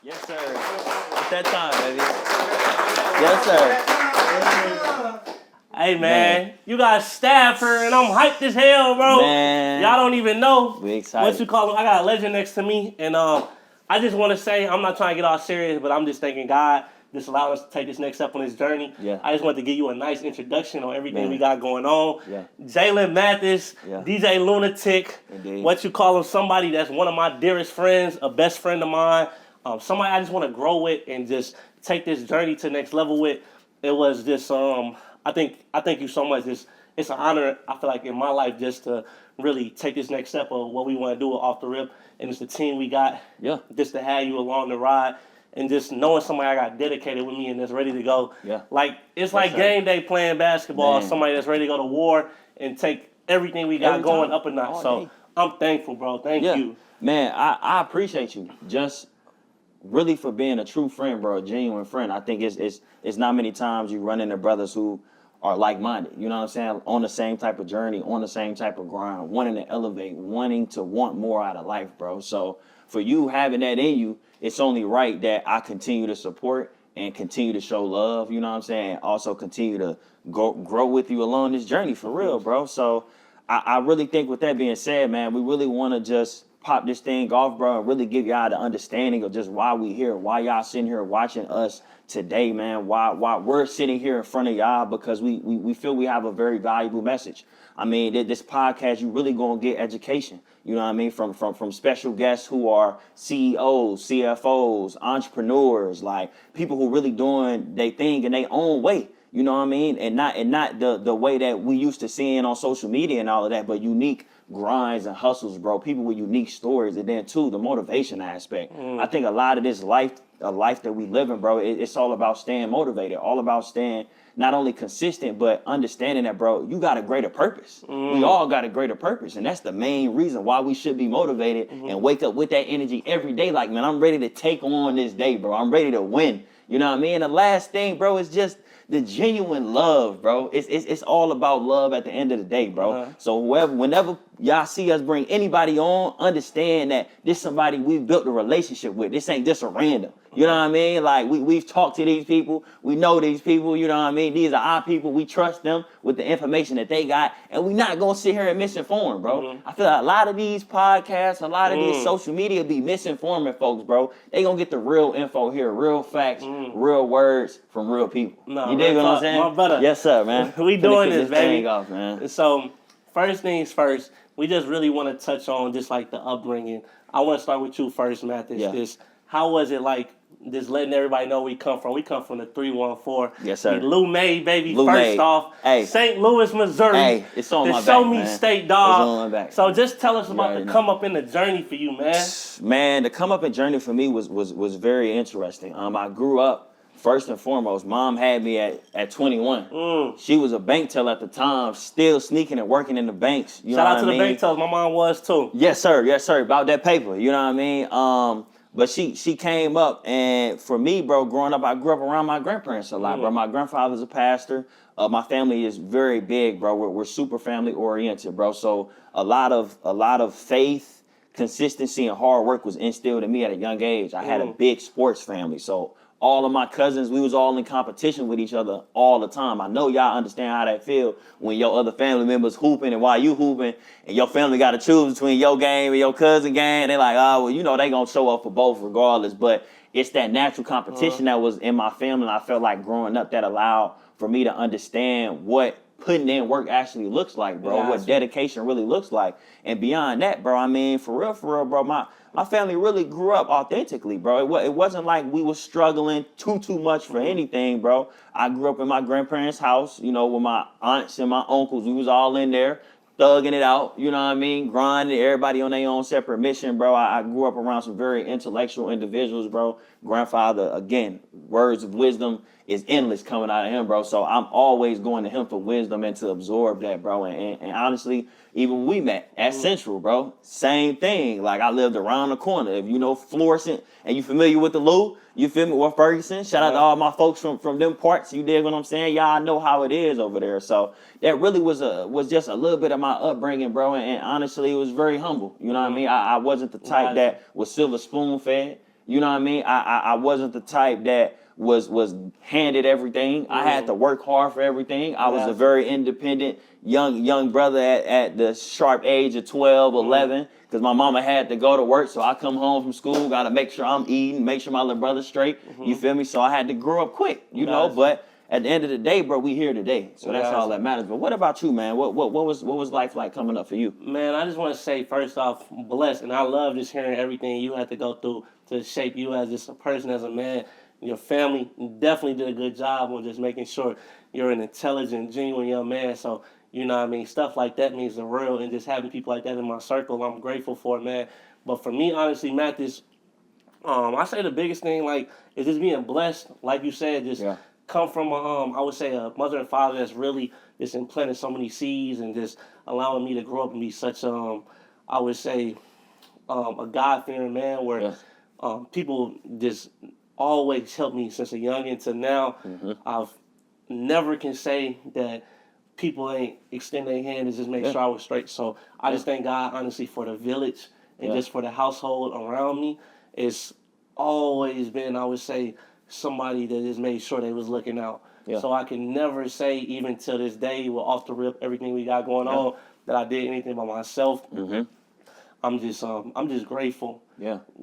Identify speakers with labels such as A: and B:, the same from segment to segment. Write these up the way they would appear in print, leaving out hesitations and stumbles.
A: Yes, sir. It's that time, baby. Yes, sir.
B: Hey, man, you got Stafford, and I'm hyped as hell, bro.
A: Man.
B: Y'all don't even know.
A: We excited.
B: What you call him? I got a legend next to me, and I just want to say, I'm not trying to get all serious, but I'm just thanking God just allowing us to take this next step on this journey.
A: Yeah.
B: I just wanted to give you a nice introduction on everything we got going on.
A: Yeah.
B: JMath, DJ Lunatic,
A: Indeed.
B: what you call him, somebody that's one of my dearest friends, a best friend of mine, somebody I just want to grow with and just take this journey to the next level with. It was just, I thank you so much. It's an honor, I feel like, in my life just to really take this next step of what we want to do off the rip. And it's the team we got.
A: Yeah.
B: Just to have you along the ride. And just knowing somebody I got dedicated with me and that's ready to go.
A: Yeah.
B: Like, it's like game day playing basketball.
A: Man.
B: Somebody that's ready to go to war and take everything we got going up a notch. So I'm thankful, bro. Thank you.
A: Man, I appreciate you just really for being a true friend, bro, a genuine friend. I think it's not many times you run into brothers who are like-minded, you know what I'm saying, on the same type of journey, on the same type of grind, wanting to elevate, wanting to want more out of life, bro. So for you having that in you, it's only right that I continue to support and continue to show love, you know what I'm saying, also continue to grow with you along this journey for real, bro. So I really think with that being said, man, we really want to just pop this thing off, bro, and really give y'all the understanding of just why we here, why y'all sitting here watching us today, man, why we're sitting here in front of y'all, because we feel we have a very valuable message. I mean, this podcast, you really gonna get education, you know what I mean, from special guests who are CEOs, CFOs, entrepreneurs, like people who really doing their thing in their own way. You know what I mean? And not the way that we used to seeing on social media and all of that, but unique grinds and hustles, bro. People with unique stories. And then too, the motivation aspect. I think a lot of this life that we live in, bro, it's all about staying motivated, all about staying not only consistent, but understanding that, bro, you got a greater purpose. We all got a greater purpose. And that's the main reason why we should be motivated and wake up with that energy every day. Like, man, I'm ready to take on this day, bro. I'm ready to win. You know what I mean? The last thing, bro, is just the genuine love, bro. It's all about love at the end of the day, bro. So whenever y'all see us bring anybody on, understand that this somebody we've built a relationship with. This ain't just a random. You know what I mean? Like, we've talked to these people. We know these people. You know what I mean? These are our people. We trust them with the information that they got. And we're not going to sit here and misinform, bro. I feel like a lot of these podcasts, a lot of these social media be misinforming folks, bro. They going to get the real info here, real facts, real words from real people.
B: No,
A: you dig what I'm saying?
B: My brother.
A: Yes, sir, man.
B: We doing this, baby.
A: Off, man.
B: So, first things first, we just really want to touch on just like the upbringing. I want to start with you first, Matt. How was it like just letting everybody know where we come from? We come from the 314.
A: Yes, sir.
B: Lou May, baby.
A: Lou
B: first
A: May.
B: Off,
A: hey.
B: St. Louis, Missouri.
A: Hey, it's on my back,
B: Show Me
A: man.
B: State, dog.
A: It's on my back.
B: So just tell us about the come up in the journey for you, man.
A: Man, the come up in journey for me was very interesting. I grew up. First and foremost, mom had me at 21. She was a bank teller at the time, still sneaking and working in the banks.
B: Shout out to the bank tellers. My mom was too.
A: Yes, sir. Yes, sir. About that paper. You know what I mean? But she came up, and for me, bro, growing up, I grew up around my grandparents a lot, bro. My grandfather's a pastor. My family is very big, bro. We're super family oriented, bro. So a lot of faith, consistency, and hard work was instilled in me at a young age. I had a big sports family, so all of my cousins, we was all in competition with each other all the time. I know y'all understand how that feel when your other family members hooping and while you hooping and your family got to choose between your game and your cousin game. They're like, oh, well, you know, they going to show up for both regardless. But it's that natural competition that was in my family. And I felt like growing up that allowed for me to understand what putting in work actually looks like, bro, what dedication really looks like. And beyond that, bro, I mean, for real, bro, my family really grew up authentically, bro. It wasn't like we were struggling too much for anything, bro. I grew up in my grandparents' house, you know, with my aunts and my uncles. We was all in there thugging it out, you know what I mean? Grinding, everybody on their own separate mission, bro. I grew up around some very intellectual individuals, bro. Grandfather, again, words of wisdom is endless coming out of him, bro. So I'm always going to him for wisdom and to absorb that, bro. And honestly, even when we met at Central, bro, same thing. Like, I lived around the corner. If you know Florissant and you familiar with the Lou, you feel me, with Ferguson, shout out to all my folks from them parts. You dig what I'm saying? Y'all know how it is over there. So that really was just a little bit of my upbringing, bro. And honestly, it was very humble. You know what I mean? I wasn't the type that was silver spoon fed. You know what I mean? I wasn't the type that was handed everything. I had to work hard for everything. I was a very independent young brother at the sharp age of 12, 11, because my mama had to go to work. So I come home from school, got to make sure I'm eating, make sure my little brother's straight. You feel me? So I had to grow up quick, you know, but at the end of the day, bro, we here today. So that's all that matters. But what about you, man? What was life like coming up for you?
B: Man, I just want to say, first off, blessed, and I love just hearing everything you had to go through to shape you as just a person, as a man. Your family definitely did a good job on just making sure you're an intelligent, genuine young man. So, you know what I mean? Stuff like that means the real, and just having people like that in my circle, I'm grateful for it, man. But for me, honestly, Matt, I say the biggest thing, like, is just being blessed, like you said, just come from, I would say, a mother and father that's really just implanted so many seeds and just allowing me to grow up and be such, I would say, a God-fearing man where people just always helped me since a youngin' to now. I've never can say that people ain't extend their hand and just make sure I was straight. So I just thank God, honestly, for the village and just for the household around me. It's always been, I would say, somebody that just made sure they was looking out. So I can never say, even till this day, with off the rip, everything we got going on, that I did anything by myself. I'm just grateful.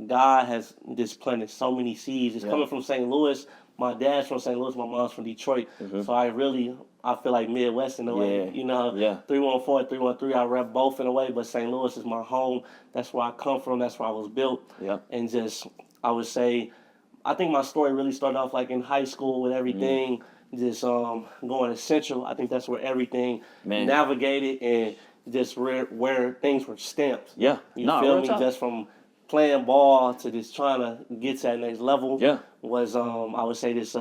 B: God has just planted so many seeds. It's coming from St. Louis. My dad's from St. Louis. My mom's from Detroit. So I feel like Midwest in a way. You know, 314, 313, I rep both in a way, but St. Louis is my home. That's where I come from. That's where I was built. And just, I would say, I think my story really started off like in high school with everything. Just going to Central. I think that's where everything navigated and just where things were stamped. You feel me? Just from playing ball to just trying to get to that next level was, I would say, this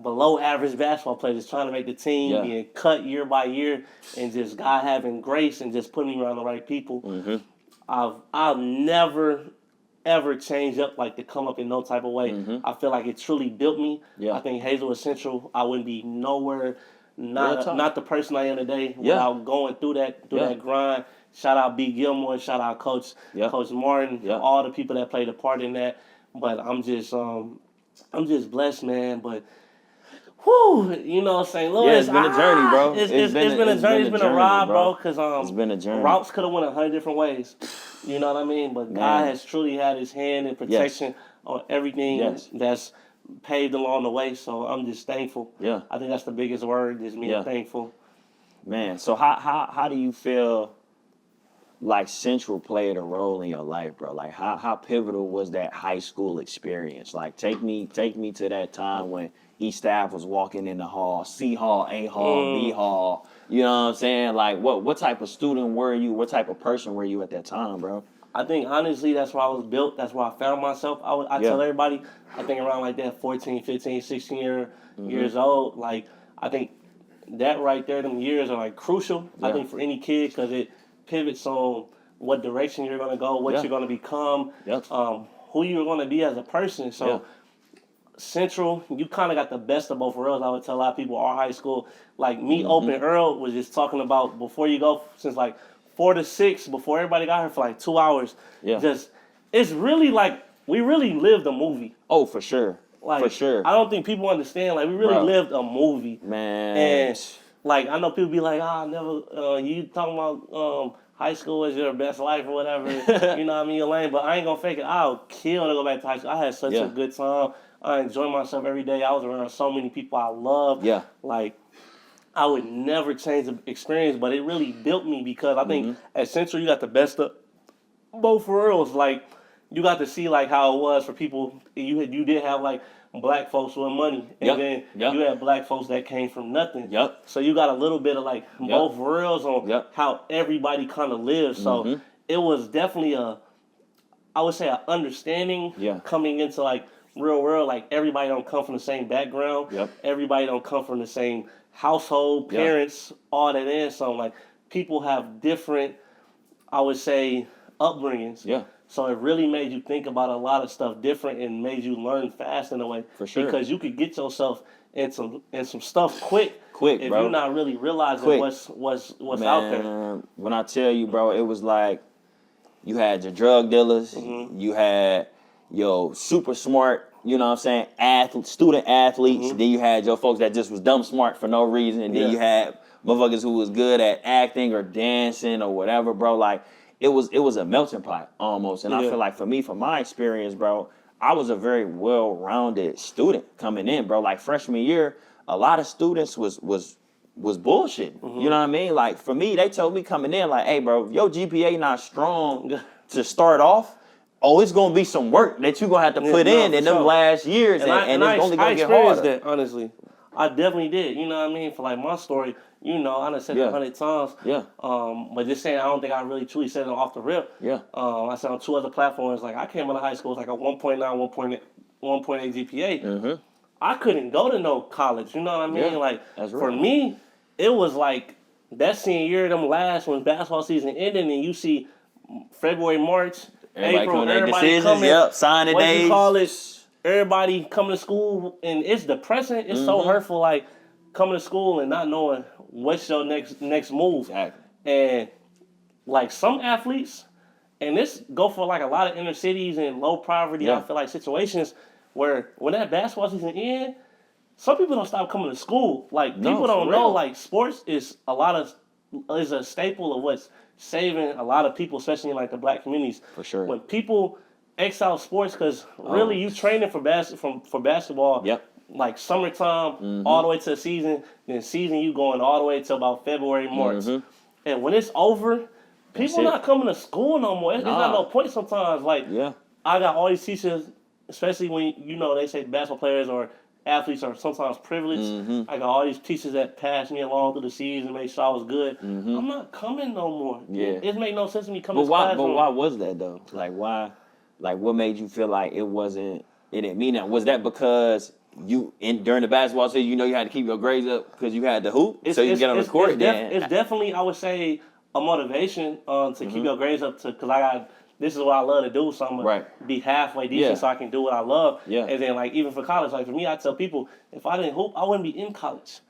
B: below average basketball player just trying to make the team, being cut year by year, and just God having grace and just putting me around the right people. I'll never ever change up, like, to come up in no type of way. I feel like it truly built me. I think Hazelwood Central, I wouldn't be nowhere, not the person I am today without going through that grind. Shout out B. Gilmore, shout out Coach Martin, all the people that played a part in that. But I'm just blessed, man. But you know, St. Louis.
A: It's been a journey, bro.
B: It's been a journey. It's been a ride, bro. Because
A: it's been a journey.
B: Routes could have went 100 different ways. You know what I mean? But God has truly had His hand in protection on everything that's paved along the way. So I'm just thankful. I think that's the biggest word, is being thankful.
A: Man, so how do you feel like Central played a role in your life, bro? Like how pivotal was that high school experience? Like take me to that time when each staff was walking in the hall, C hall, A hall, B hall. You know what I'm saying? Like what type of student were you? What type of person were you at that time, bro?
B: I think, honestly, that's where I was built. That's where I found myself. I tell everybody, I think around like that 14, 15, 16 years old, like, I think that right there, them years are like crucial, I think, for any kid, because it pivots on what direction you're going to go, what you're going to become, who you're going to be as a person. So Central, you kind of got the best of both worlds. I would tell a lot of people our high school, like me, Open Earl was just talking about before you go, since like 4 to 6, before everybody got here for like 2 hours. Just, it's really like, we really lived a movie.
A: Oh, for sure.
B: Like,
A: for sure.
B: I don't think people understand, like, we really lived a movie.
A: Man.
B: And, like, I know people be like, you talking about high school was your best life or whatever. You know what I mean, Elaine? But I ain't gonna fake it. I'll kill to go back to high school. I had such a good time. I enjoyed myself every day. I was around so many people I loved. Like, I would never change the experience, but it really built me, because I think at Central you got the best of both worlds. Like, you got to see like how it was for people. You did have like black folks with money, and then you had black folks that came from nothing. So you got a little bit of like both worlds on how everybody kind of lives. So it was definitely I would say, an understanding coming into like real world. Like, everybody don't come from the same background. Everybody don't come from the same household, parents, all that in. So like, people have different, I would say, upbringings. So it really made you think about a lot of stuff different, and made you learn fast in a way.
A: For sure.
B: Because you could get yourself in some stuff quick if
A: bro.
B: you're not really realizing what's out there.
A: When I tell you, bro, it was like you had your drug dealers, you had your super smart, you know what I'm saying, student athletes. Then you had your folks that just was dumb smart for no reason. And then you had motherfuckers who was good at acting or dancing or whatever, bro. Like, it was a melting pot almost. And I feel like for me, from my experience, bro, I was a very well-rounded student coming in, bro. Like, freshman year, a lot of students was bullshit. You know what I mean? Like, for me, they told me coming in, like, hey, bro, if your GPA not strong to start off, it's gonna be some work that you're gonna have to put in them last years, and it's only gonna get harder.
B: That, honestly. I definitely did. You know what I mean? For like my story, you know, I done said it 100 times. Yeah. But just saying, I don't think I really truly said it off the rip. Yeah. I said on 2 other platforms, like I came out of high school with like a 1.9, 1.8 GPA. I couldn't go to no college. You know what I mean? Like for me, it was like that senior year, them last when basketball season ended, and you see February, March. April, everybody coming,
A: signing days.
B: You call it? Everybody coming to school, and it's depressing. It's so hurtful, like coming to school and not knowing what's your next move. Exactly. And like some athletes, and this go for like a lot of inner cities and low poverty. I feel like situations where when that basketball season ends, some people don't stop coming to school. Like people don't know. Like sports is a staple of what's saving a lot of people, especially in like the black communities. For sure. When people X out sports, because really you training for basketball. Like summertime all the way to the season. Then season you going all the way to about February, March. And when it's over, people not coming to school no more. It's not no point sometimes. Like I got all these teachers, especially when you know they say basketball players or athletes are sometimes privileged. I got all these teachers that passed me along through the season, made sure I was good. I'm not coming no more. It make no sense to me coming to class.
A: But why was that though? Like why? Like what made you feel like it didn't mean that? Was that because during the basketball season, you know you had to keep your grades up because you had to hoop, so you can get on the court?
B: It's definitely, I would say, a motivation to keep your grades up because this is what I love to do, so I'm going to be halfway decent so I can do what I love. And then, like, even for college, like, for me, I tell people, if I didn't hoop, I wouldn't be in college.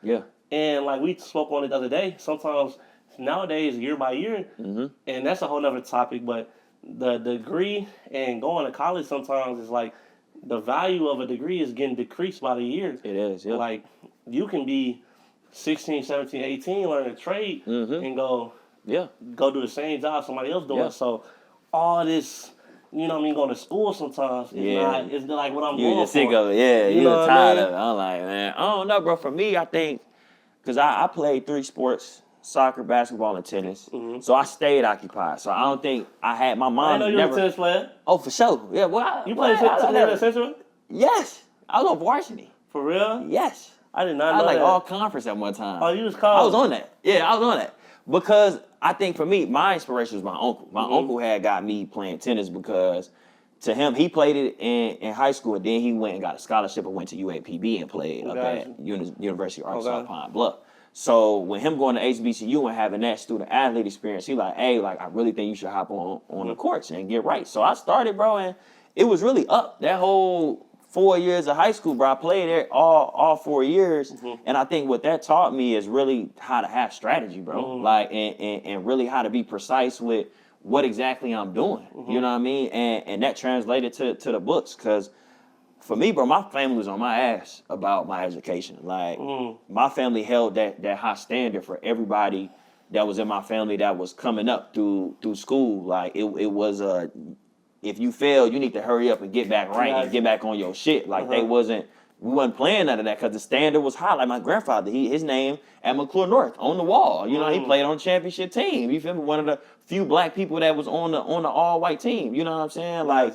B: And, like, we spoke on it the other day. Sometimes, nowadays, year by year, and that's a whole nother topic, but the degree and going to college sometimes is, like, the value of a degree is getting decreased by the year. It is, Like, you can be 16, 17, 18, learn a trade, and go do the same job somebody else doing. So, all this, you know what I mean, going to school sometimes, it's like what I'm going for.
A: You're sick of it, you're tired of it. I'm like, man, I don't know, bro. For me, I think, because I played 3 sports, soccer, basketball, and tennis. So I stayed occupied. So I don't think I had my mind.
B: I know you were a tennis player.
A: Oh, for sure. Yeah, well,
B: you played tennis at Central?
A: Yes. I was on varsity.
B: For real?
A: Yes.
B: I did not know
A: I was like
B: that.
A: all conference at one time.
B: Oh, you was called?
A: I was on that. Yeah, I was on that. Because I think for me, my inspiration was my uncle. My uncle had got me playing tennis because to him, he played it in high school, and then he went and got a scholarship and went to UAPB and played up at University of Arkansas Pine Bluff. So when him going to HBCU and having that student athlete experience, he like, hey, like I really think you should hop on the courts and get right. So I started, bro, and it was really up. That whole 4 years of high school, bro, I played there all 4 years. And I think what that taught me is really how to have strategy, bro. Like, and really how to be precise with what exactly I'm doing. You know what I mean? And that translated to the books. Because for me, bro, my family was on my ass about my education. Like, my family held that high standard for everybody that was in my family that was coming up through school. Like, it was a... If you fail, you need to hurry up and get back right and get back on your shit. Like we wasn't playing none of that because the standard was high. Like my grandfather, his name at McClure North on the wall. You know, he played on the championship team. You feel me? One of the few black people that was on the all white team. You know what I'm saying? Like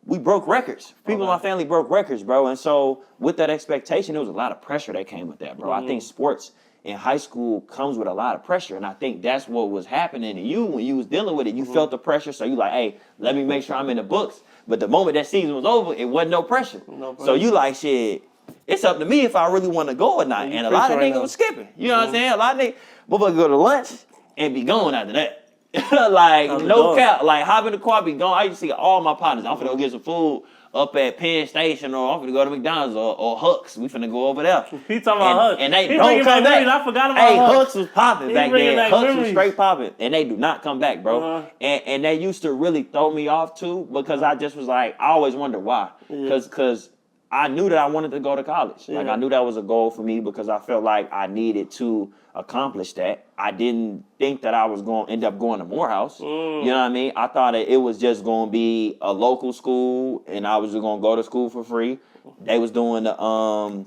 A: we broke records. People in my family broke records, bro. And so with that expectation, there was a lot of pressure that came with that, bro. I think sports in high school comes with a lot of pressure, and I think that's what was happening to you when you was dealing with it. You felt the pressure, so you like, hey, let me make sure I'm in the books. But the moment that season was over, it wasn't no pressure. So you like, shit, it's up to me if I really want to go or not. And a lot of niggas was skipping. You know what I'm saying? A lot of niggas, motherfuckers go to lunch and be going after that. Like, no cap. Like, hop in the car, be gone. I used to see all my partners. I'm finna go get some food. up at Penn Station, or I'm finna go to McDonald's or Hooks. We finna go over there.
B: He talking about Hooks.
A: And they
B: he
A: don't come back.
B: Memories. I forgot about
A: Hey,
B: Hooks.
A: Hooks was popping back then. Hooks was straight popping, and they do not come back, bro. And they used to really throw me off too, because I just was like, I always wondered why. Because I knew that I wanted to go to college. Like, I knew that was a goal for me, because I felt like I needed to accomplish that. I didn't think that I was going to end up going to Morehouse. You know what I mean? I thought that it was just going to be a local school, and I was just going to go to school for free. They was doing the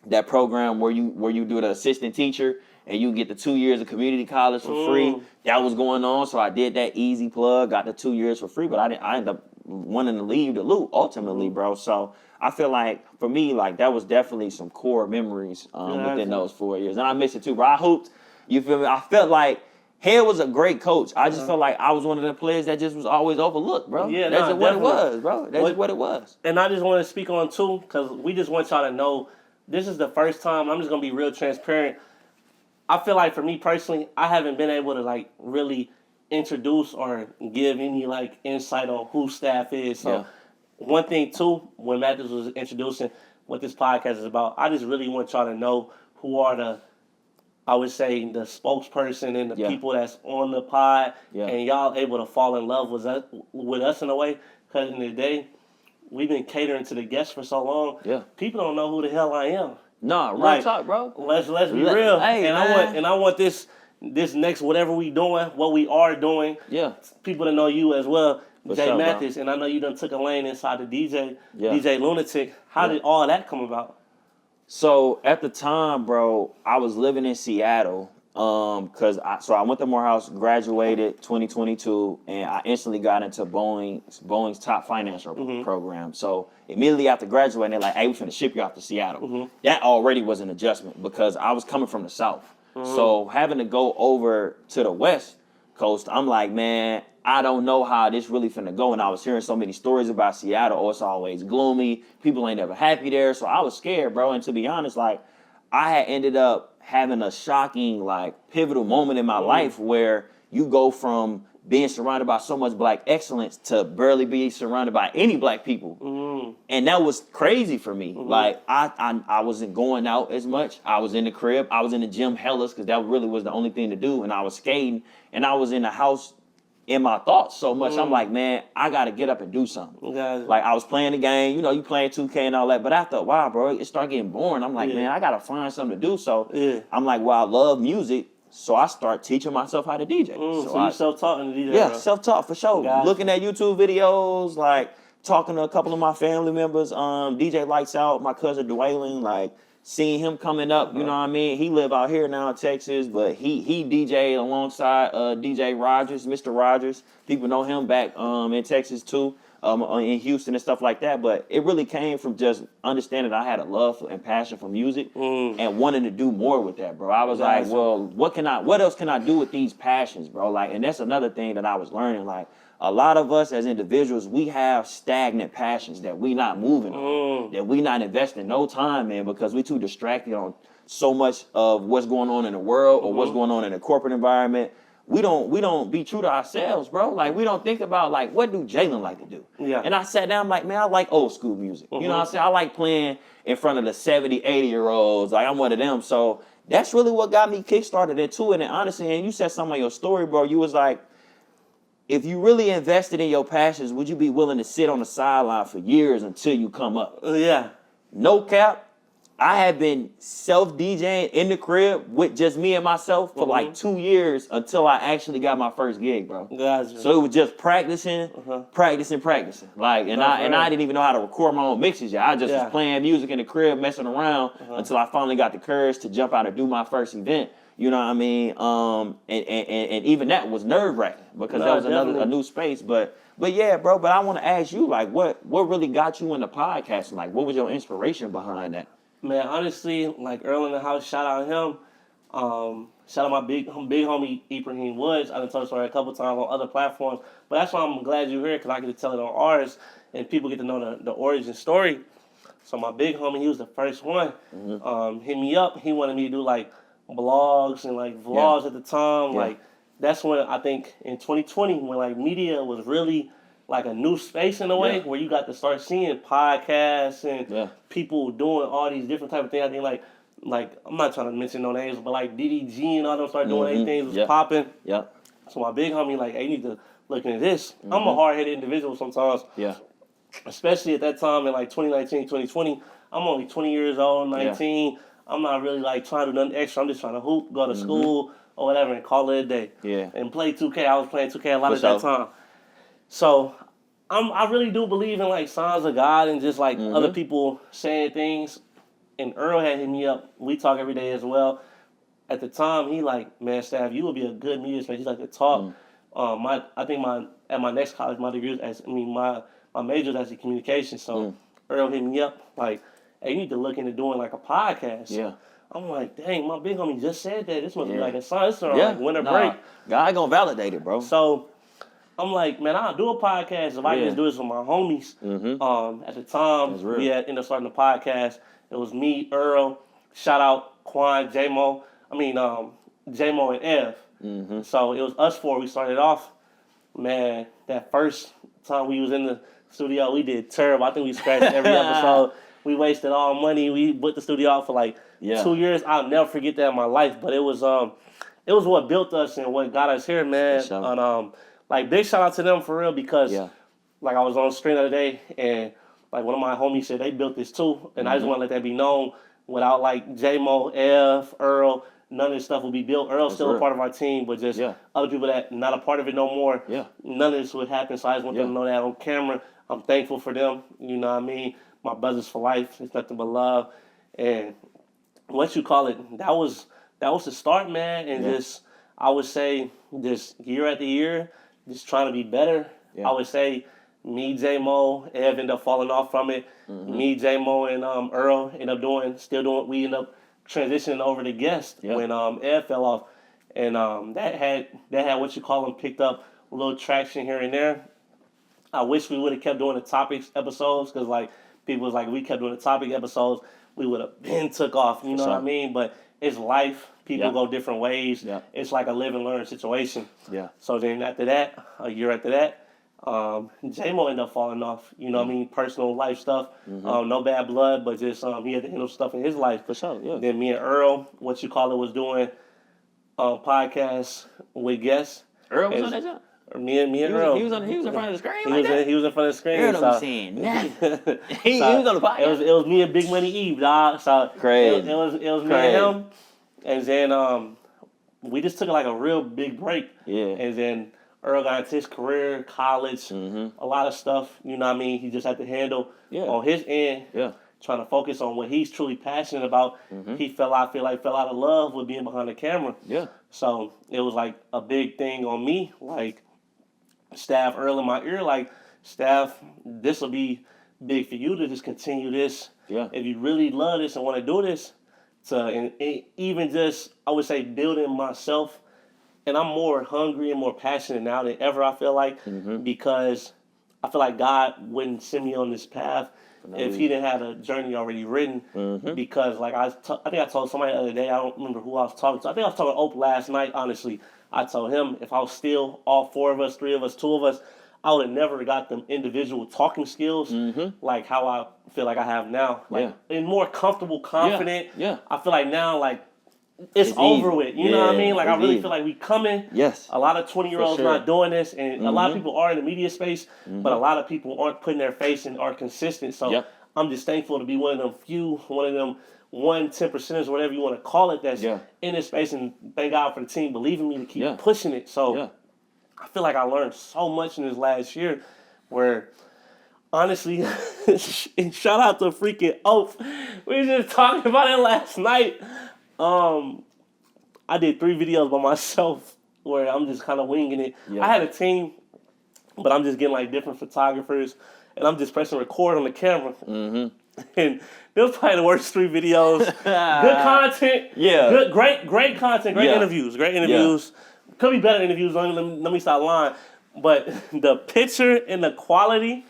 A: that program where you do the assistant teacher, and you get the 2 years of community college for free. That was going on, so I did that easy plug, got the 2 years for free, but I ended up wanting to leave the loop ultimately, bro. So I feel like, for me, like, that was definitely some core memories within those 4 years. And I miss it too, bro. I hooped, you feel me? I felt like Head was a great coach. I just felt like I was one of the players that just was always overlooked, bro.
B: Yeah,
A: that's just what it was, bro. That's just what it was.
B: And I just want to speak on, too, because we just want y'all to know, this is the first time, I'm just going to be real transparent. I feel like, for me personally, I haven't been able to, like, really introduce or give any, like, insight on who staff is. So one thing, too, when Matthews was introducing what this podcast is about, I just really want y'all to know who are the, I would say, the spokesperson and the people that's on the pod, and y'all able to fall in love with us in a way, because in the day, we've been catering to the guests for so long. Yeah. People don't know who the hell I am.
A: Nah, real talk, bro.
B: Let's be real. Hey, and I want this next whatever we doing, what we are doing. Yeah. People to know you as well, JMath, and I know you done took a lane inside the DJ Lunatic. How did all that come about?
A: So at the time, bro, I was living in Seattle. I went to Morehouse, graduated 2022, and I instantly got into Boeing's top financial program. So immediately after graduating, they're like, "Hey, we finna ship you out to Seattle." That already was an adjustment, because I was coming from the South. So having to go over to the West Coast, I'm like, man, I don't know how this really finna go. And I was hearing so many stories about Seattle. Oh, it's always gloomy. People ain't ever happy there. So I was scared, bro. And to be honest, like, I had ended up having a shocking, like, pivotal moment in my life where you go from being surrounded by so much black excellence to barely be surrounded by any black people. And that was crazy for me. Like, I wasn't going out as much. I was in the crib. I was in the gym hellas, because that really was the only thing to do. And I was skating, and I was in the house in my thoughts so much. I'm like, man, I got to get up and do something. Like, I was playing the game, you playing 2K and all that. But after a while, bro, it started getting boring. I'm like, man, I got to find something to do. So I'm like, well, I love music. So I start teaching myself how to DJ.
B: So you self-taught in the DJ?
A: Yeah,
B: bro.
A: Self-taught for sure. Looking at YouTube videos, like, talking to a couple of my family members. DJ Lights Out, my cousin Dwaylen, like, seeing him coming up, you know what I mean? He live out here now in Texas, but he DJ'd alongside DJ Rogers, Mr. Rogers. People know him back in Texas too, in Houston and stuff like that. But it really came from just understanding that I had a love and passion for music and wanting to do more with that, bro. I was like, well, what else can I do with these passions, bro? Like, and that's another thing that I was learning. Like, a lot of us as individuals, we have stagnant passions that we not moving on, that we not investing no time in, because we too distracted on so much of what's going on in the world or what's going on in the corporate environment. We don't be true to ourselves, bro. Like, we don't think about, like, what do Jalen like to do? Yeah. And I sat down, I'm like, man, I like old school music. You know what I'm saying? I like playing in front of the 70, 80-year-olds. Like, I'm one of them. So that's really what got me kickstarted into it. And honestly, and you said something on your story, bro. You was like, if you really invested in your passions, would you be willing to sit on the sideline for years until you come up? Yeah. No cap. I had been self-DJing in the crib with just me and myself for like 2 years until I actually got my first gig, bro. Gotcha. So it was just practicing. Like, and I didn't even know how to record my own mixes yet. I just was playing music in the crib, messing around until I finally got the courage to jump out and do my first event. You know what I mean? And even that was nerve-wracking, because that was a new space. But yeah, bro. But I want to ask you, like, what really got you into podcasting? Like, what was your inspiration behind that?
B: Man, honestly, like, Earl in the house, shout out him. Shout out my big homie Ibrahim Woods. I done told the story a couple times on other platforms, but that's why I'm glad you're here, because I get to tell it on ours, and people get to know the origin story. So my big homie, he was the first one. Hit me up. He wanted me to do, like, blogs and, like, vlogs at the time. Like, that's when I think in 2020, when, like, media was really like a new space in a way where you got to start seeing podcasts and people doing all these different type of things. I think like I'm not trying to mention no names, but like DDG and all them start doing their things was popping.
A: Yep.
B: So my big homie like, hey, you need to look into this. I'm a hard headed individual sometimes.
A: Yeah.
B: Especially at that time in like 2019, 2020. I'm only 20 years old, 19. I'm not really like trying to do nothing extra. I'm just trying to hoop, go to school or whatever, and call it a day.
A: Yeah.
B: And play 2K. I was playing 2K a lot
A: For
B: at that time. So I really do believe in like signs of God and just like other people saying things. And Earl had hit me up. We talk every day as well. At the time, he like, man, Staff, you would be a good media space. He like to talk. I think at my next college, my degree my major is actually communication. So Earl hit me up like, hey, you need to look into doing like a podcast.
A: Yeah.
B: I'm like, dang, my big homie just said that. This must be like a sign. It's like winter break.
A: God gonna validate it, bro.
B: So I'm like, man, I'll do a podcast if I can just do this with my homies. At the time, we had ended up starting the podcast. It was me, Earl, shout out Quan, J-Mo. J-Mo and Ev. So it was us four. We started off. Man, that first time we was in the studio, we did terrible. I think we scratched every episode. We wasted all money. We put the studio out for like 2 years. I'll never forget that in my life. But it was what built us and what got us here, man.
A: Sure.
B: And like big shout out to them for real because like I was on the stream the other day and like one of my homies said they built this too, and I just want to let that be known. Without like J-Mo, F, Earl, none of this stuff would be built. Earl's still a part of our team, but just other people that not a part of it no more. None of this would happen. So I just want them to know that on camera. I'm thankful for them. You know what I mean? My brothers for life. It's nothing but love. And what you call it? That was the start, man. And just I would say just year after year, just trying to be better. I would say me, J-Mo, Ev ended up falling off from it. Me, J-Mo, and Earl ended up still doing. We ended up transitioning over to guest when Ev fell off, and that had what you call them picked up a little traction here and there. I wish we would have kept doing the topics episodes because like people was like we kept doing the topic episodes, we would have been took off. You know what I mean? But it's life. People go different ways. It's like a live and learn situation. So then after that, a year after that. J-Mo ended up falling off, you know what I mean, personal life stuff. No bad blood, but just he had to handle stuff in his life.
A: For sure,
B: Then me and Earl, what you call it, was doing podcasts with guests.
A: Earl was on that job?
B: Me and Earl.
A: He was in front of the screen
B: He was in front of the screen.
A: Earl don't be saying nothing. He was on the podcast.
B: It was me and Big Money Eve, dog. So
A: Crazy.
B: It was me and him. And then we just took like a real big break. And then Earl got into his career, college, a lot of stuff, you know what I mean? He just had to handle on his end, trying to focus on what he's truly passionate about. He fell out of love with being behind the camera. So it was like a big thing on me, like Staff, Earl in my ear, like Staff, this will be big for you to just continue this. If you really love this and want to do this, and even just, I would say, building myself. And I'm more hungry and more passionate now than ever, I feel like, because I feel like God wouldn't send me on this path if he didn't have a journey already written. Because, like, I think I told somebody the other day, I don't remember who I was talking to. I think I was talking to Ope last night, honestly. I told him if I was still all four of us, three of us, two of us, I would have never got them individual talking skills like how I feel like I have now. Like, and more comfortable, confident. I feel like now, like, it's over
A: easy.
B: with. You know what I mean? Like, I really
A: easy.
B: feel like we coming.
A: Yes.
B: A lot of 20-year-olds not doing this, and a lot of people are in the media space, but a lot of people aren't putting their face and aren't consistent. So I'm just thankful to be one of them few, one of them 10%ers, whatever you want to call it, that's in this space. And thank God for the team believing me to keep pushing it. So I feel like I learned so much in this last year where, honestly, and shout out to freaking Oaf. We were just talking about it last night. I did 3 videos by myself where I'm just kind of winging it. I had a team, but I'm just getting like different photographers, and I'm just pressing record on the camera. And it was probably the worst 3 videos. Good content. Great content. Great interviews. Could be better interviews. Let me stop lying. But the picture and the quality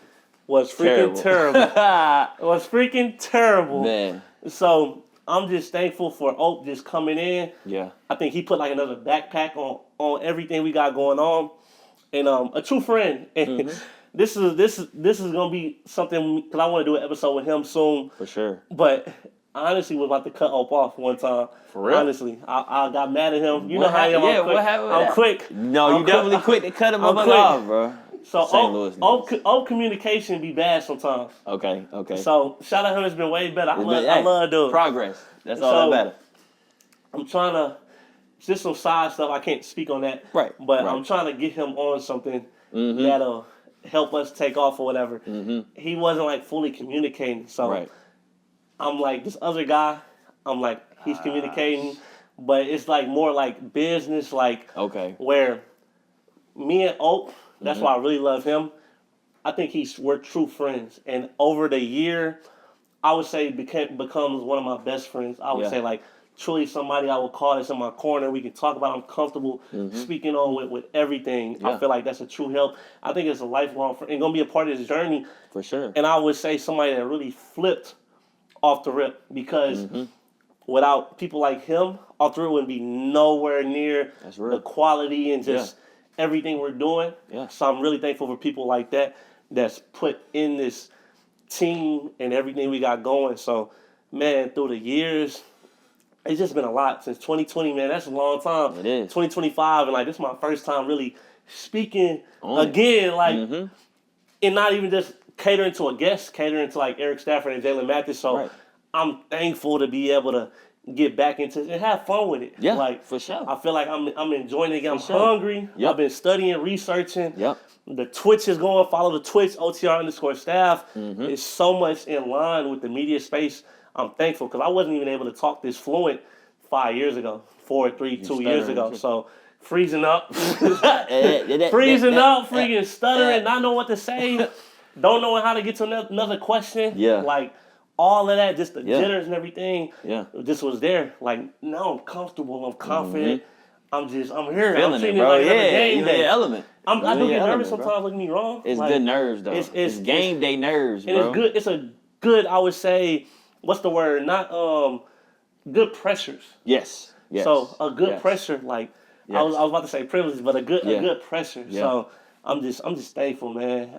B: was freaking terrible. It was freaking terrible.
A: Man.
B: So I'm just thankful for Ope just coming in. I think he put like another backpack on everything we got going on. And a true friend. And this is gonna be something because I want to do an episode with him soon.
A: For sure.
B: But I honestly was about to cut Hope off one time.
A: For real?
B: Honestly, I got mad at him. You
A: What
B: know how I am.
A: happened?
B: I'm quick.
A: what happened with
B: I'm
A: that?
B: quick.
A: No,
B: I'm
A: you definitely quick to cut him
B: I'm quick.
A: off, bro.
B: So
A: St. Louis niggas.
B: communication be bad sometimes.
A: Okay.
B: So shout out him. It's been way better. I love doing
A: progress. That's all that matters.
B: I'm trying to. It's just some side stuff. I can't speak on that.
A: Right.
B: But
A: right.
B: I'm trying to get him on something
A: Mm-hmm.
B: that'll help us take off or whatever.
A: Mm-hmm.
B: He wasn't like fully communicating. So
A: Right.
B: I'm like, this other guy, I'm like, he's communicating, but it's like more like business, like
A: Okay.
B: where me and Oak, that's
A: Mm-hmm.
B: why I really love him. I think we're true friends. And over the year, I would say becomes one of my best friends. I would
A: Yeah.
B: say like truly somebody I would call that's in my corner. We can talk about. I'm comfortable speaking on with everything.
A: Yeah.
B: I feel like that's a true help. I think it's a lifelong friend and gonna be a part of this journey.
A: For sure.
B: And I would say somebody that really flipped off the rip because without people like him, off the rip wouldn't be nowhere near
A: That's real.
B: the quality and just everything we're doing.
A: Yeah.
B: So I'm really thankful for people like that that's put in this team and everything we got going. So, man, through the years, it's just been a lot since 2020, man. That's a long time.
A: It is.
B: 2025, and like this is my first time really speaking
A: On it.
B: again, like,
A: Mhm.
B: and not even just catering to a guest, catering to like Eric Stafford and JMath. So
A: Right.
B: I'm thankful to be able to get back into it and have fun with it.
A: Yeah,
B: like
A: for sure.
B: I feel like I'm enjoying it. I'm
A: sure.
B: hungry.
A: Yep.
B: I've been studying, researching.
A: Yep.
B: The Twitch is going. Follow the Twitch, OTR_staff.
A: Mm-hmm.
B: It's so much in line with the media space. I'm thankful because I wasn't even able to talk this fluent 5 years ago, 4, 3, 2 years ago.
A: stuttering.
B: So freezing up,
A: Freezing
B: freaking stuttering, not knowing what to say, don't know how to get to another question.
A: Yeah.
B: Like all of that, just the
A: Yeah.
B: jitters and everything.
A: Yeah.
B: Just was there. Like now I'm comfortable. I'm confident. I'm here. I'm
A: Feeling
B: treating
A: it, bro.
B: like another
A: Yeah,
B: game
A: you in
B: day.
A: your element.
B: I
A: You
B: do
A: in
B: get
A: your
B: nervous
A: element,
B: sometimes.
A: bro.
B: Look at me wrong.
A: It's
B: Like,
A: good nerves, though. It's game day nerves,
B: and
A: bro.
B: it's good. It's a good. I would say. What's the word? Not good pressures.
A: Yes. Yes.
B: So a good
A: Yes.
B: pressure, like
A: Yes.
B: I was about to say privilege, but a good pressure.
A: Yeah.
B: So I'm just thankful, man.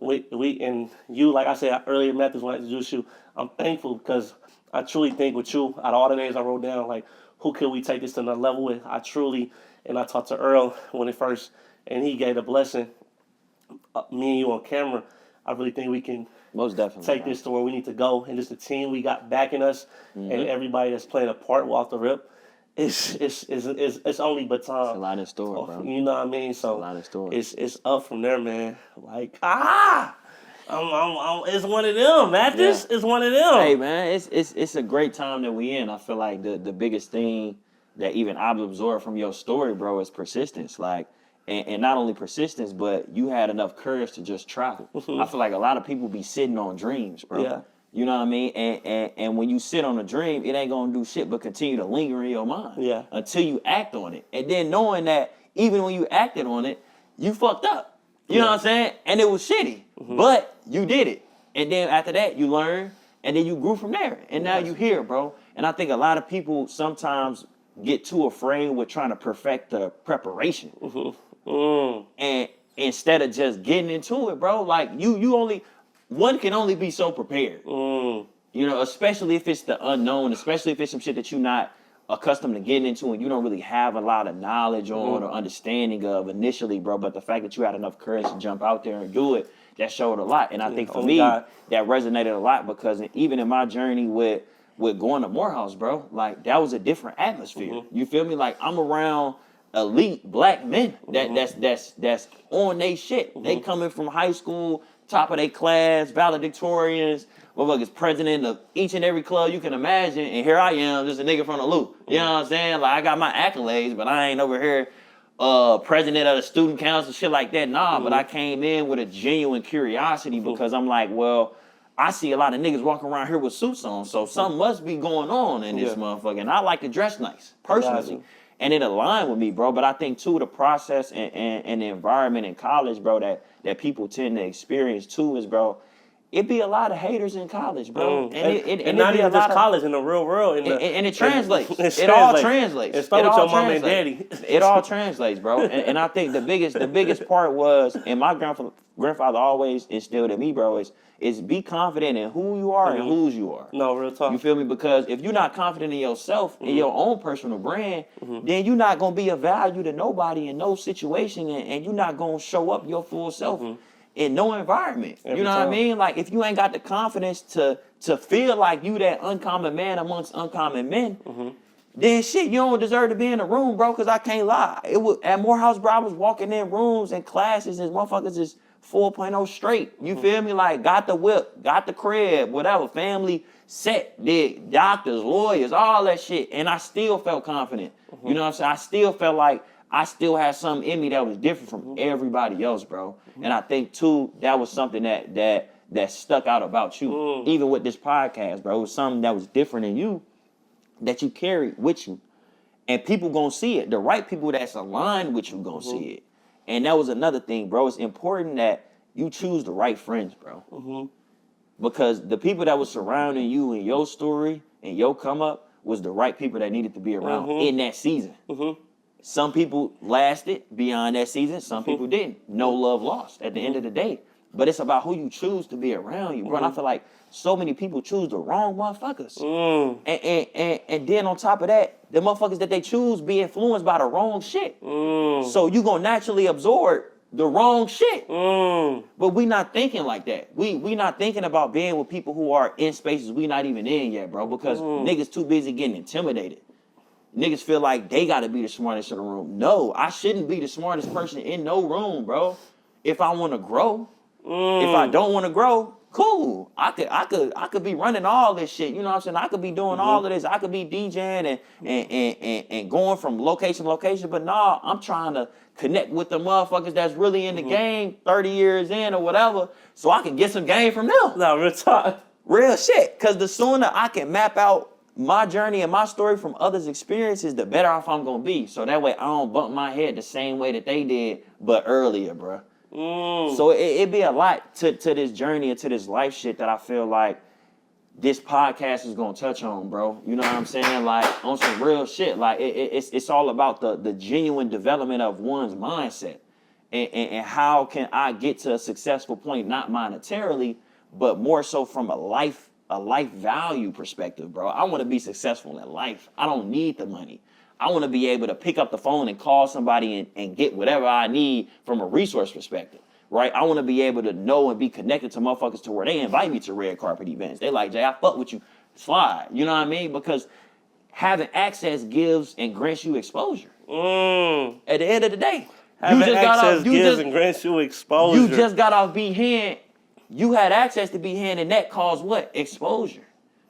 B: We and you, like I said earlier, Mathis, when I introduced you, I'm thankful because I truly think with you, out of all the names I wrote down, like who could we take this to another level with? I talked to Earl when it first, and he gave a blessing. Me and you on camera, I really think we can
A: Most definitely.
B: take
A: bro.
B: this to where we need to go, and just the team we got backing us, and everybody that's playing a part off the rip. It's only but time.
A: It's a lot in store, bro.
B: You know what I mean? So
A: a lot in store.
B: It's up from there, man. Like it's one of them, Mathis.
A: Yeah.
B: It's one of them.
A: Hey man, it's a great time that we in. I feel like the biggest thing that even I've absorbed from your story, bro, is persistence. Like, and not only persistence, but you had enough courage to just try. I feel like a lot of people be sitting on dreams, bro.
B: Yeah.
A: You know what I mean? And when you sit on a dream, it ain't gonna do shit but continue to linger in your mind.
B: Yeah.
A: Until you act on it. And then knowing that even when you acted on it, you fucked up. You know what I'm saying? And it was shitty. But you did it. And then after that, you learn, and then you grew from there. And now you here, bro. And I think a lot of people sometimes get too afraid with trying to perfect the preparation. And instead of just getting into it, bro, like one can only be so prepared. You know, especially if it's the unknown, especially if it's some shit that you're not accustomed to getting into and you don't really have a lot of knowledge on or understanding of initially, bro. But the fact that you had enough courage to jump out there and do it, that showed a lot. And I think for me, that resonated a lot because even in my journey with going to Morehouse, bro, like that was a different atmosphere. You feel me? Like I'm around elite black men that's on they shit. They coming from high school, top of their class, valedictorians, motherfuckers president of each and every club you can imagine, and here I am, just a nigga from the loop. You know what I'm saying? Like I got my accolades, but I ain't over here president of the student council, shit like that. Nah, but I came in with a genuine curiosity because I'm like, well, I see a lot of niggas walking around here with suits on, so something must be going on in this motherfucker. And I like to dress nice, personally. And it aligned with me, bro. But I think, too, the process and the environment in college, bro, that people tend to experience, too, is, bro, it be a lot of haters in college, bro.
B: And not even just college, in the real world.
A: And it translates.
B: It
A: all translates.
B: It starts with your mom and daddy.
A: It all translates, bro. And I think the biggest part was, and my grandfather always instilled in me, bro, is be confident in who you are and whose you are.
B: No, real talk.
A: You feel me? Because if you're not confident in yourself, in your own personal brand, then you're not going to be of value to nobody in no situation, and you're not going to show up your full self in no environment. You know what I mean? Like, if you ain't got the confidence to feel like you that uncommon man amongst uncommon men, then shit, you don't deserve to be in a room, bro, because I can't lie. It was at Morehouse, bro, I was walking in rooms and classes and motherfuckers is 4.0 straight. You feel me? Like, got the whip, got the crib, whatever, family set, did doctors, lawyers, all that shit. And I still felt confident. You know what I'm saying? I still felt like I still had something in me that was different from everybody else, bro. And I think, too, that was something that stuck out about you. Even with this podcast, bro. It was something that was different in you that you carried with you. And people gonna see it. The right people that's aligned with you gonna see it. And that was another thing, bro. It's important that you choose the right friends, bro. Because the people that was surrounding you in your story and your come up was the right people that needed to be around in that season. Some people lasted beyond that season. Some people didn't. No love lost at the end of the day. But it's about who you choose to be around you, bro. And I feel like so many people choose the wrong motherfuckers. And then on top of that, the motherfuckers that they choose be influenced by the wrong shit. So you gonna naturally absorb the wrong shit. But we not thinking like that. We not thinking about being with people who are in spaces we not even in yet, bro. Because niggas too busy getting intimidated. Niggas feel like they gotta be the smartest in the room. No, I shouldn't be the smartest person in no room, bro. If I wanna grow. If I don't wanna grow, cool. I could be running all this shit. You know what I'm saying? I could be doing all of this. I could be DJing and going from location to location. But nah, I'm trying to connect with the motherfuckers that's really in the game 30 years in or whatever, so I can get some game from them.
B: No, real talk.
A: Real shit. Cause the sooner I can map out my journey and my story from others' experiences, the better off I'm gonna be. So that way I don't bump my head the same way that they did, but earlier, bruh. So it be a lot to this journey and to this life shit that I feel like this podcast is gonna touch on, bro. You know what I'm saying? Like, on some real shit. Like, it's all about the genuine development of one's mindset. And how can I get to a successful point, not monetarily, but more so from a life value perspective, bro. I want to be successful in life. I don't need the money. I want to be able to pick up the phone and call somebody and get whatever I need from a resource perspective, right? I want to be able to know and be connected to motherfuckers to where they invite me to red carpet events. They like, Jay, I fuck with you. Slide. You know what I mean? Because having access gives and grants you exposure. At the end of the day.
B: Having access gives and grants you exposure.
A: You just got off B-Hand. You had access to B-Hand, and that caused what? Exposure.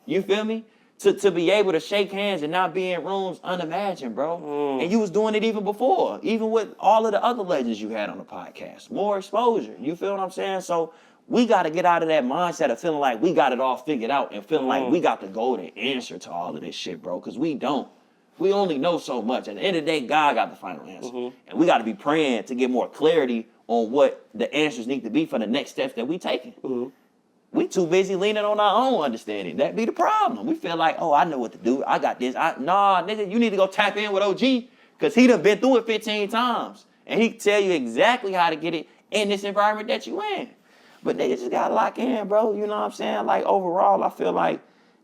A: You feel me? To be able to shake hands and not be in rooms unimagined, bro. And you was doing it even before, even with all of the other legends you had on the podcast. More exposure. You feel what I'm saying? So we got to get out of that mindset of feeling like we got it all figured out and feeling like we got the golden answer to all of this shit, bro, because we don't. We only know so much. At the end of the day, God got the final answer. And we got to be praying to get more clarity on what the answers need to be for the next steps that we taking. We too busy leaning on our own understanding. That be the problem. We feel like, oh, I know what to do. I got this. Nah, nigga, you need to go tap in with OG because he done been through it 15 times. And he can tell you exactly how to get it in this environment that you in. But niggas just got to lock in, bro. You know what I'm saying? Like, overall, I feel like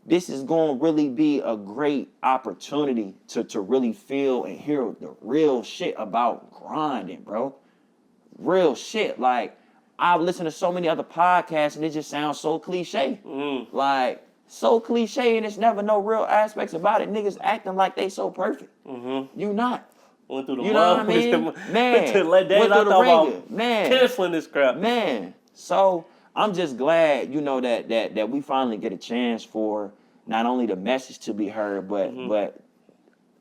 A: this is going to really be a great opportunity to really feel and hear the real shit about grinding, bro. Real shit. Like, I've listened to so many other podcasts and it just sounds so cliche. Like, so cliche and it's never no real aspects about it. Niggas acting like they so perfect. You not.
B: Went through the
A: you know what I mean? Man.
B: Went through the ringer.
A: Man.
B: Canceling this crap.
A: Man. So I'm just glad, you know, that we finally get a chance for not only the message to be heard, but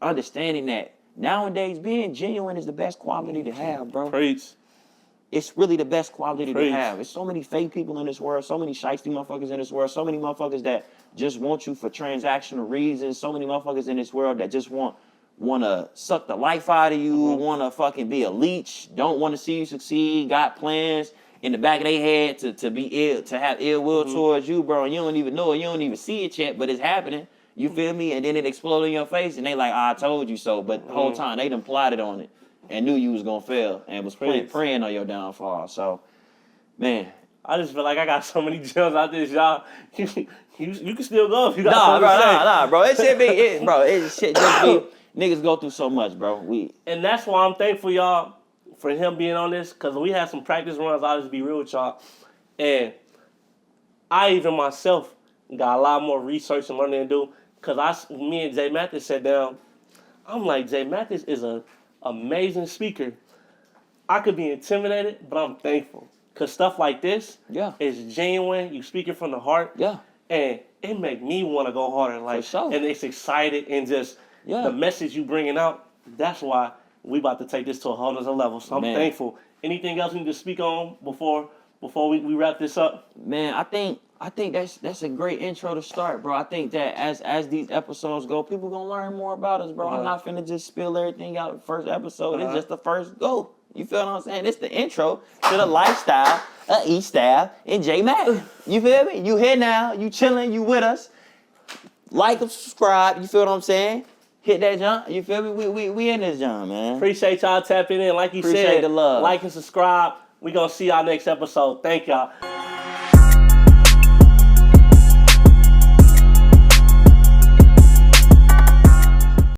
A: understanding that nowadays being genuine is the best quality to have, bro.
B: Preach.
A: It's really the best quality to have. There's so many fake people in this world, so many shiesty motherfuckers in this world, so many motherfuckers that just want you for transactional reasons, so many motherfuckers in this world that just want to suck the life out of you, want to fucking be a leech, don't want to see you succeed, got plans, in the back of their head to be ill, to have ill will towards you, bro, and you don't even know it, you don't even see it yet, but it's happening. You feel me? And then it exploded in your face, and they like, I told you so. But the whole time they done plotted on it and knew you was gonna fail and was praying on your downfall. So, man.
B: I just feel like I got so many gems out there, y'all. You can still go if you got something to say.
A: Nah, bro. It should be, it shit just be, niggas go through so much, bro.
B: And that's why I'm thankful, y'all, for him being on this, because we had some practice runs. I'll just be real with y'all. And I even myself got a lot more research and learning to do, because me and JMath sat down. I'm like, JMath is an amazing speaker. I could be intimidated, but I'm thankful. Because stuff like this is genuine. You speaking from the heart.
A: Yeah.
B: And it make me want to go harder. Like,
A: for sure.
B: And it's excited and just the message you bringing out, that's why we about to take this to a whole other level. So I'm thankful. Anything else we need to speak on before we wrap this up?
A: Man, I think that's a great intro to start, bro. I think that as these episodes go, people gonna learn more about us, bro. I'm not finna just spill everything out the first episode. It's just the first go. You feel what I'm saying? It's the intro to the lifestyle of each style in JMath. You feel me? You here now. You chilling. You with us. Like and subscribe. You feel what I'm saying? Hit that jump. You feel me? We in this jump, man.
B: Appreciate y'all tapping in. Like you
A: Appreciate
B: said,
A: the love.
B: like and subscribe. We gonna see y'all next episode. Thank y'all.